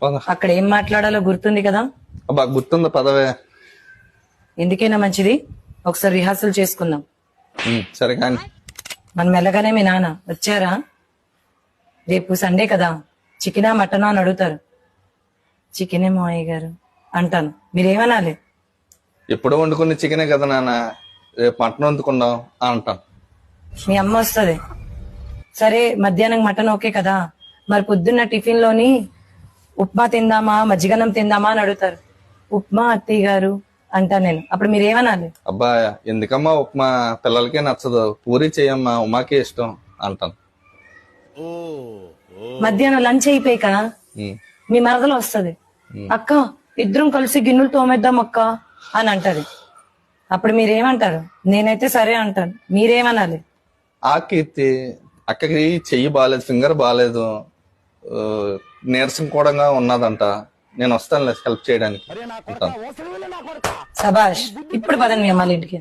పద. అక్కడ ఏం మాట్లాడాలో గుర్తుంది కదా? అబ్బా గుర్తుంది, పదవే. ఎందుకైనా మంచిది ఒకసారి రిహార్సల్ చేసుకుందాం. సరే కానీ. మనం వెళ్ళగానే మీ నాన్న వచ్చారా, రేపు సండే కదా, చికెనా మటనా అని అడుగుతారు. చికెనే మావయ్య గారు అంటాను, మీరేమనాలి? ఎప్పుడో వండుకున్న చికెనే కదా నాన్న, రేపు మటన్ వండుకుందాం అంటాను. మీ అమ్మ వస్తుంది. సరే మధ్యాహ్నం మటన్ ఓకే కదా, మరి పొద్దున్న టిఫిన్ లోని ఉప్మా తిందామా మజ్జిగన్నం తిందామా అని అడుగుతారు. ఉప్మా అత్తయ్య గారు అంటాను నేను. అప్పుడు మీరేమనాలి? అబ్బా ఎందుకమ్మా ఉప్మా, పిల్లలకే నచ్చదు, పూరి చేయమ్మా, ఉమాకే ఇష్టం అంటాను. మధ్యాహ్నం లంచ్ అయిపోయాక మీ మరదలు వస్తుంది. అక్క ఇద్దరం కలిసి గిన్నెలు తోమేద్దాం అక్క అని అంటది. అప్పుడు మీరేమంటారు? నేనైతే సరే అంటాను, మీరేమనాలి? ఆ కీర్తి అక్కకి చెయ్యి బాగాలేదు, ఫింగర్ బాగాలేదు, నీరసం కూడా ఉన్నదంట, నేను వస్తాను హెల్ప్ చేయడానికి అంటాను. సబాష్, ఇప్పుడు పదండి మీ అమ్మాళ్ళ ఇంటికి.